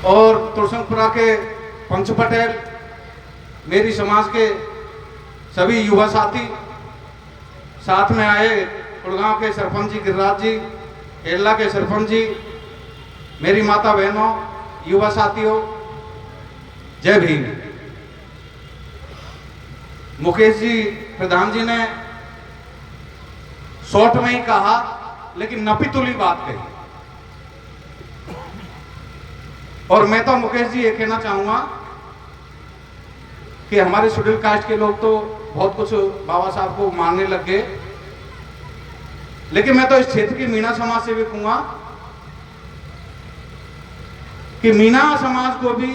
और तुलसंगपुरा के पंच पटेल, मेरी समाज के सभी युवा साथी, साथ में आए गुड़गांव के सरपंच जी गिरिराज जी, केरला के सरपंच जी, मेरी माता बहनों, युवा साथियों, जय भीम। मुकेश जी प्रधान जी ने शॉर्ट में ही कहा, लेकिन नपी तुली बात कही। और मैं तो मुकेश जी ये कहना चाहूंगा कि हमारे शेड्यूल कास्ट के लोग तो बहुत कुछ बाबा साहब को मानने लग गए, लेकिन मैं तो इस क्षेत्र की मीणा समाज से भी कहूंगा कि मीणा समाज को भी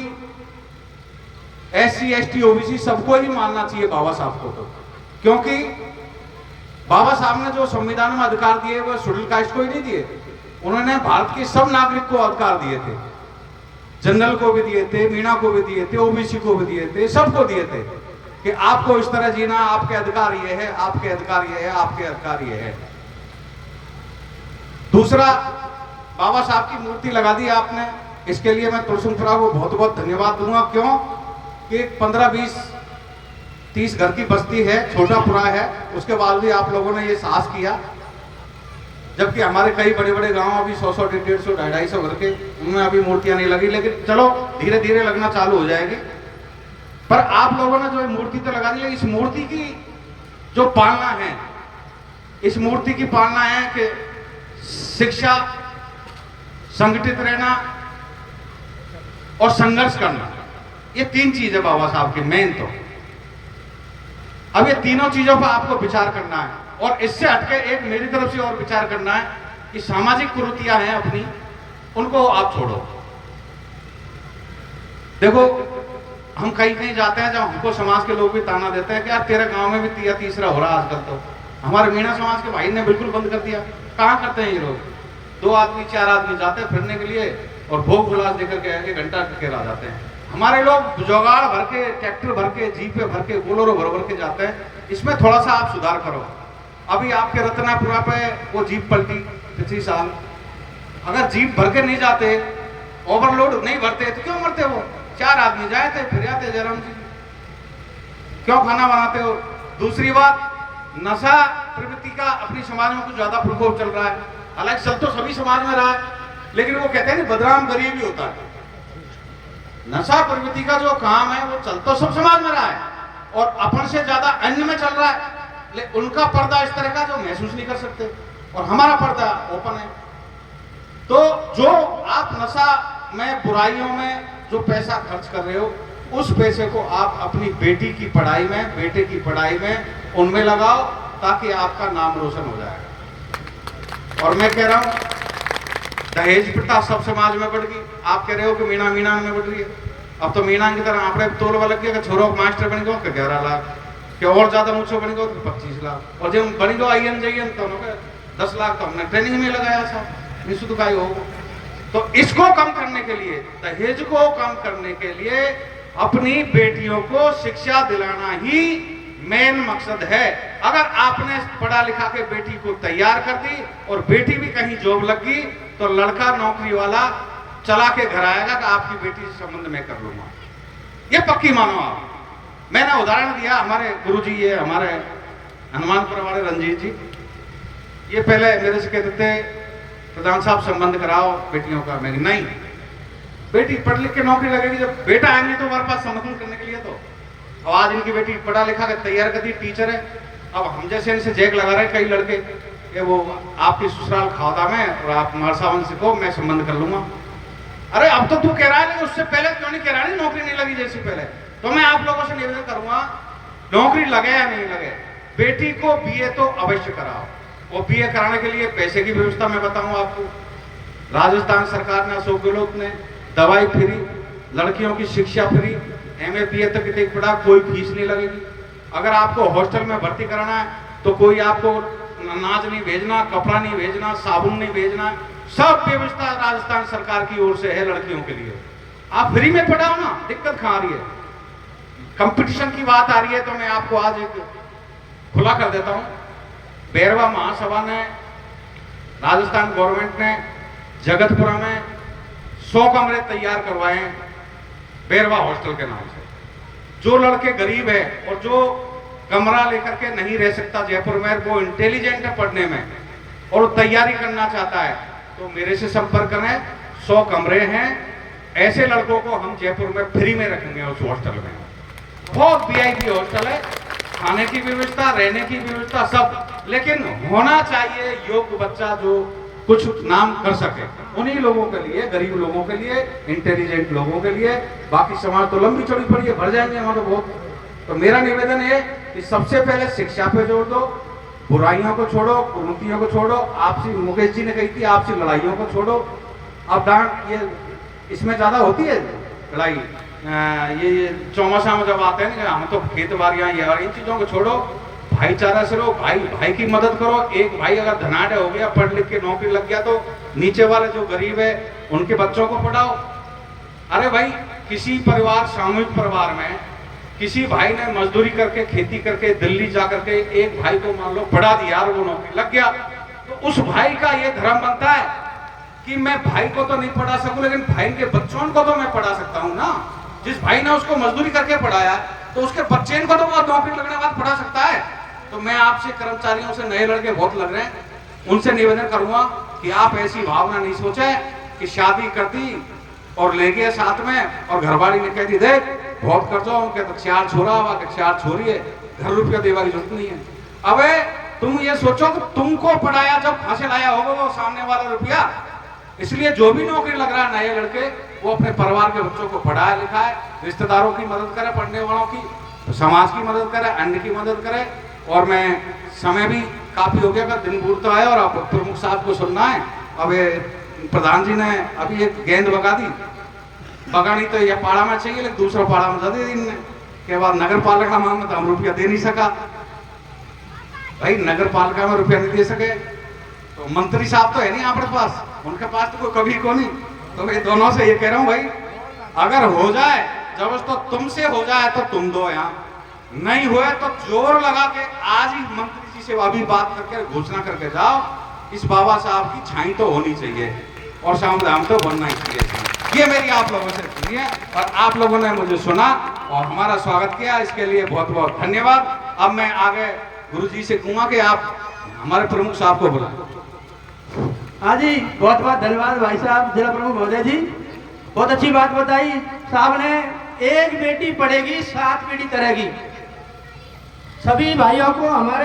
SC ST OBC सबको ही मानना चाहिए बाबा साहब को। तो क्योंकि बाबा साहब ने जो संविधान में अधिकार दिए वो शेड्यूल कास्ट को ही नहीं दिए, उन्होंने भारत के सब नागरिक को अधिकार दिए थे। जनरल को भी दिए थे, मीणा को भी दिए थे, OBC को भी दिए थे, सबको दिए थे कि आपको इस तरह जीना, आपके अधिकार ये है, आपके अधिकार ये है, आपके अधिकार ये है। दूसरा, बाबा साहब की मूर्ति लगा दी आपने, इसके लिए मैं तुलसंगपुरा को बहुत बहुत धन्यवाद दूंगा। क्यों कि 15-20-30 घर की बस्ती है, छोटा पुरा है, उसके बाद भी आप लोगों ने ये साहस किया, जबकि हमारे कई बड़े बड़े गांव अभी 100-100, 150-150, 250 घर के, उनमें अभी मूर्तियां नहीं लगी, लेकिन चलो धीरे धीरे लगना चालू हो जाएगी। पर आप लोगों ने जो मूर्ति तो लगा दी है, इस मूर्ति की जो पालना है, इस मूर्ति की पालना है कि शिक्षा, संगठित रहना और संघर्ष करना, ये 3 चीज है बाबा साहब की मेन। तो अब ये तीनों चीजों पर आपको विचार करना है, और इससे हटके एक मेरी तरफ से और विचार करना है कि सामाजिक कुरीतियां हैं अपनी, उनको आप छोड़ो। देखो, हम कहीं कहीं जाते हैं जब हमको समाज के लोग भी ताना देते हैं कि यार तेरे गांव में भी तीसरा हो रहा आजकल। तो हमारे मीणा समाज के भाई ने बिल्कुल बंद कर दिया। कहाँ करते हैं ये लोग? 2 आदमी 4 आदमी जाते हैं फिरने के लिए और भोग गुलास देकर के 1 घंटा टिके आ जाते हैं। हमारे लोग जुगाड़ भर के, ट्रैक्टर भर के, जीपे भर के, बोलेरो भर भर के जाते हैं। इसमें थोड़ा सा आप सुधार करो। अभी आपके रत्नापुरा पे वो जीप पलटी पिछले साल, अगर जीप भर के नहीं जाते, ओवरलोड नहीं भरते तो क्यों मरते? वो 4 आदमी जाए थे फिर आते। जयराम जी क्यों खाना बनाते हो? दूसरी बात, नशा प्रवृत्ति का अपनी समाज में कुछ ज्यादा प्रकोप चल रहा है। हालांकि चल तो सभी समाज में रहा है, लेकिन वो कहते हैं ना बदनाम गरीब ही होता है। नशा प्रवृत्ति का जो काम है वो चल तो सब समाज में रहा है, और अपन से ज्यादा अन्य में चल रहा है। लेकिन उनका पर्दा इस तरह का जो महसूस नहीं कर सकते, और हमारा पर्दा ओपन है। तो जो आप नशा में, बुराइयों में जो पैसा खर्च कर रहे हो, उस पैसे को आप अपनी बेटी की पढ़ाई में, बेटे की पढ़ाई में, उनमें लगाओ, ताकि आपका नाम रोशन हो जाएगा। और मैं कह रहा हूं, दहेज प्रथा सब समाज में बढ़ गई। आप कह रहे हो कि मीणा मीणा में बढ़ रही है। अब तो मीणा की तरह आपने तोलवा लग गया कि छोरो मास्टर बन गयो कि 11 लाख, कि और ज्यादा ऊंचो बन गयो तो 25 लाख, और जब बन गयो IN JN तो 10 लाख तो हमने ट्रेनिंग में लगाया साहब, निःशुल्क का हो। तो इसको कम करने के लिए, दहेज को कम करने के लिए अपनी बेटियों को शिक्षा दिलाना ही मेन मकसद है। अगर आपने पढ़ा लिखा के बेटी को तैयार कर दी और बेटी भी कहीं जॉब लग गई, तो लड़का नौकरी वाला चला के घर आएगा कि आपकी बेटी से संबंध मैं कर लूंगा। ये पक्की मानो आप। मैंने उदाहरण दिया, हमारे गुरुजी, ये हमारे हनुमानपुर वाले रंजीत जी, ये पहले मेरे से कहते थे प्रधान साहब संबंध कराओ बेटियों का। मैं नहीं, बेटी पढ़ लिख के नौकरी लगेगी, जब बेटा आएंगे तो हमारे पास समर्थन करने के लिए। तो अब आज इनकी बेटी पढ़ा लिखा कर तैयार कर दी, टीचर है। अब हम जैसे इनसे जैक लगा रहे हैं कई लड़के कि वो आपकी ससुराल खावदा में और आप मारसावन से को मैं संबंध कर लूंगा। अरे अब तो तू कह रहा है, उससे पहले क्यों नहीं कह रहा है? नौकरी नहीं लगी जैसे पहले। तो मैं आप लोगों से निवेदन करूंगा, नौकरी लगे या नहीं लगे, बेटी को BA तो अवश्य कराओ। और BA कराने के लिए पैसे की व्यवस्था मैं बताऊं आपको। राजस्थान सरकार ने, अशोक गहलोत ने दवाई फ्री, लड़कियों की शिक्षा फ्री, MA BA तक की पढ़ा, कोई फीस नहीं लगेगी। अगर आपको हॉस्टल में भर्ती कराना है तो कोई आपको अनाज नहीं भेजना, कपड़ा नहीं भेजना, साबुन नहीं भेजना, सब व्यवस्था राजस्थान सरकार की ओर से है लड़कियों के लिए। आप फ्री में पढ़ाओ ना, दिक्कत कहां आ रही है? कंपटीशन की बात आ रही है तो मैं आपको आज एक खुला कर देता हूं। बैरवा महासभा ने, राजस्थान गवर्नमेंट ने जगतपुरा में 100 कमरे तैयार करवाए बैरवा हॉस्टल के नाम से। जो लड़के गरीब है और जो कमरा लेकर के नहीं रह सकता जयपुर में, वो इंटेलिजेंट है पढ़ने में और वो तैयारी करना चाहता है, तो मेरे से संपर्क करें। 100 कमरे हैं, ऐसे लड़कों को हम जयपुर में फ्री में रखेंगे उस हॉस्टल में। बहुत वीआईपी हॉस्टल है, खाने की व्यवस्था, रहने की व्यवस्था सब, लेकिन होना चाहिए योग्य बच्चा जो कुछ नाम कर सके। उन्हीं लोगों के लिए, गरीब लोगों के लिए, इंटेलिजेंट लोगों के लिए। बाकी समाज तो लंबी चौड़ी पड़ी है, भर जाएंगे हमारे बहुत। तो मेरा निवेदन है कि सबसे पहले शिक्षा पे जोर दो, बुराइयों को छोड़ो, कुरीतियों को छोड़ो, आपसी, मुकेश जी ने कही थी, आपसी लड़ाइयों को छोड़ो। अब डांट ये इसमें ज्यादा होती है लड़ाई, ये चौमासा में जब आते हैं ना, हम तो खेत बाड़ियां, ये और इन चीजों को छोड़ो, भाईचारा से रहो, भाई भाई की मदद करो। एक भाई अगर धनाढ़ हो गया, पढ़ लिख के नौकरी लग गया, तो नीचे वाले जो गरीब है उनके बच्चों को पढ़ाओ। अरे भाई, किसी परिवार, सामूहिक परिवार में किसी भाई ने मजदूरी करके, खेती करके, दिल्ली जा करके एक भाई को मान लो पढ़ा दिया और वो नौकरी लग गया, तो उस भाई का ये धर्म बनता है कि मैं भाई को तो नहीं पढ़ा सकूं, लेकिन भाई के बच्चों को तो मैं पढ़ा सकता हूं ना। जिस भाई ने उसको मजदूरी करके पढ़ाया, तो उसके बच्चे को तो वो नौकरी लगने के बाद पढ़ा सकता है। तो मैं आपसे, कर्मचारियों से, नए लड़के बहुत लग रहे हैं, उनसे निवेदन करूंगा कि आप ऐसी भावना नहीं सोचे कि शादी कर दी और ले गए साथ में, और घरवाली ने कह दी देख बहुत कर्जा हो गया, तो 4 छोरा हुआ कि 4 छोरी है, घर रुपया देवा की जरूरत नहीं है। अबे तुम ये सोचो कि तुमको पढ़ाया जब फांसे लाया होगा वो सामने वाला रुपया। इसलिए जो भी नौकरी लग रहा है नए लड़के, वो अपने परिवार के बच्चों को पढ़ाया लिखाए, रिश्तेदारों की मदद करे, पढ़ने वालों की, तो समाज की मदद करे, अन्य की मदद करे। और मैं, समय भी काफी हो गया, अगर दिन बूढ़ता है और आप प्रमुख साहब को सुनना है। अब प्रधान जी ने अभी एक गेंद बगा दी, बगानी तो यह पाड़ा में चाहिए, लेकिन दूसरा पाड़ा में दे दी इनने के बाद नगर पालिका मांगा तो हम रुपया दे नहीं सका। भाई नगर पालिका में रुपया नहीं दे सके तो मंत्री साहब तो है नहीं हमारे पास, उनके पास तो कोई कभी को नहीं। तो मैं दोनों से ये कह रहा हूँ भाई, अगर हो जाए जब तो तुमसे हो जाए तो तुम दो, यहाँ नहीं हुए तो जोर लगा के आज ही मंत्री जी से अभी बात करके घोषणा करके जाओ, इस बाबा साहब की छाई तो होनी चाहिए और सामधान तो बनना ही चाहिए। ये मेरी आप लोगों से सुनी है और आप लोगों ने मुझे सुना और हमारा स्वागत किया, इसके लिए बहुत बहुत धन्यवाद। अब मैं आगे गुरुजी से कहूँगा कि आप हमारे प्रमुख साहब को बुलाएं। हाँ जी, बहुत बहुत धन्यवाद भाई साहब, जिला प्रमुख महोदय जी, बहुत अच्छी बात बताई साहब ने। एक बेटी पढ़ेगी 7 पीढ़ी करेगी। सभी भाइयों को हमारे